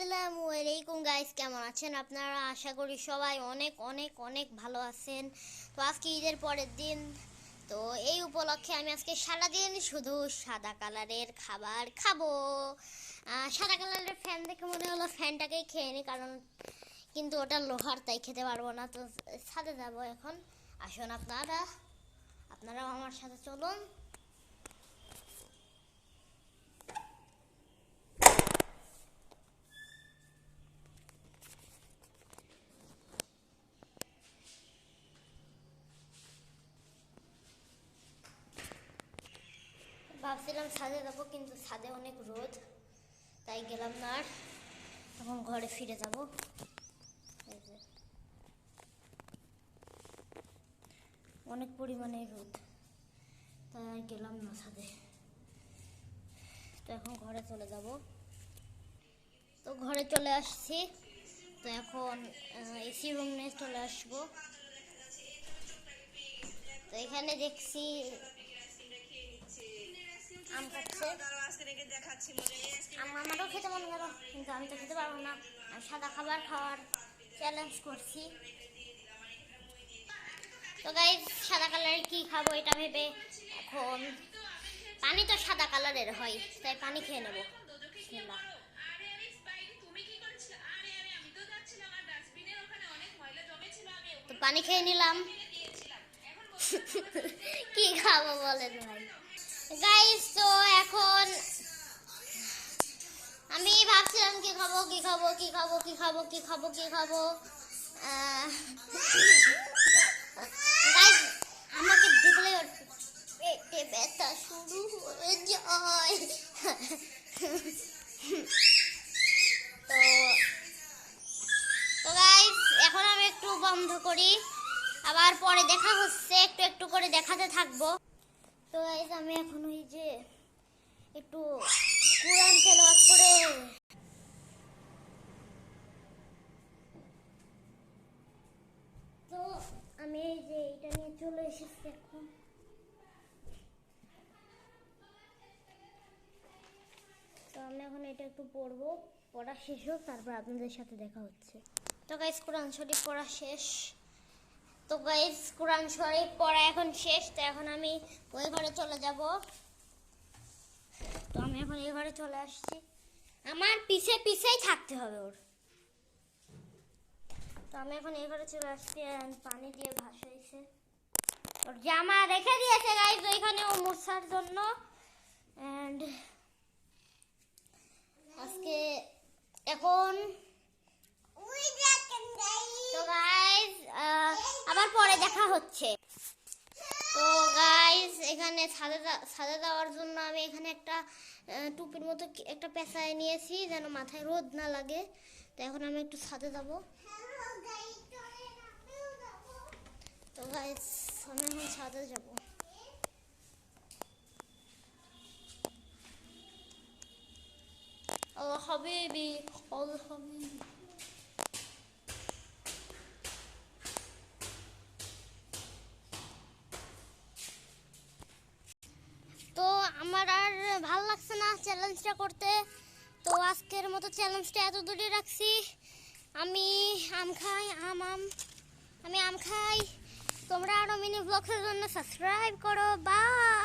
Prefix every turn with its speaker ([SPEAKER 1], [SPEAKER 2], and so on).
[SPEAKER 1] আসসালামু আলাইকুম গাইস, কেমন আছেন আপনারা? আশা করি সবাই অনেক অনেক অনেক ভালো আছেন। তো আজকে ঈদের পরের দিন, তো এই উপলক্ষে আমি আজকে সারাদিন শুধু সাদা কালারের খাবার খাবো। সাদা কালারের ফ্যান দেখে মনে হলো ফ্যানটাকেই খেয়ে নিই, কারণ কিন্তু ওটা লোহার, তাই খেতে পারবো না। তো ছাদে যাবো এখন। আসুন আপনারাও আমার সাথে চলুন। ভাবছিলাম ছাদে যাবো, কিন্তু ছাদে অনেক রোদ, তাই গেলাম না। আর এখন ঘরে ফিরে যাব। অনেক পরিমাণে রোদ, তাই আর গেলাম না ছাদে। তো এখন ঘরে চলে যাব। তো ঘরে চলে আসছি। তো এখন এসি রুম নিয়ে চলে আসবো। তো এখানে দেখছি আম খাচ্ছে। আমারও খেতে মনে গেল, কিন্তু আমি তো খেতে পারবো না। আমি সাদা খাবার খাওয়ার চ্যালেঞ্জ করছি। তো গাইস, সাদা কালারের কি খাবো এটা ভেবে এখন, পানি তো সাদা কালারের হয়, তাই পানি খেয়ে নেবো। তো পানি খেয়ে নিলাম। কি খাবো বলেন ভাই? গাইস, তো এখন আমি ভাবছিলাম কি খাবো কি খাবো কি খাবো কি খাবো কি খাবো কি খাবো। গাইস, আমাকে দেখলে পেটে ব্যথা শুরু হয়ে যায়। তো তো গাইস, এখন আমি একটু বন্ধ করি, আবার পরে দেখা হচ্ছে। একটু একটু করে দেখাতে থাকবো। তো গাইস, আমি এখন ওই যে একটু কোরআন তেলাওয়াত করে তো আমি এই যে এটা নিয়ে চলে এসেছি এখন। তো আমি এখন এটা একটু পড়বো, পড়া শেষ হোক, তারপর আপনাদের সাথে দেখা হচ্ছে। তো গাইস, কোরআন শরীফ পড়া শেষ। তো গাইস, কোরআন শরীফ পড়া এখন শেষ। তো এখন আমি ওই ঘরে চলে যাব। তো আমি এখন এই ঘরে চলে আসছি। আমার পিছে পিছেই থাকতে হবে ওর। তো আমি এখন এই ঘরে চলে আসছি। পানি দিয়ে ভাসাইছে, ওর জামা রেখে দিয়েছে গাইস ওইখানে ও মোছার জন্য। এন্ড আজকে এখন তো গাইস, আবার পরে দেখা হচ্ছে। তো গাইস, এখানে ছাদে যাওয়ার জন্য আমি এখানে একটা টুপির মতো একটা পেঁচায় নিয়েছি, যেন মাথায় রোদ না লাগে। তো এখন আমি একটু ছাদে যাব। তো গাইস, আমি এখন ছাদে যাব। ও হাবিবি, ও হাবিবি। তো আমার আর ভাল লাগছে না চ্যালেঞ্জটা করতে। তো আজকের মতো চ্যালেঞ্জটা এত দূরে রাখছি। আমি আম খাই, আমি আম খাই। তোমরা আরো মিনি ব্লগসের জন্য সাবস্ক্রাইব করো। বাই।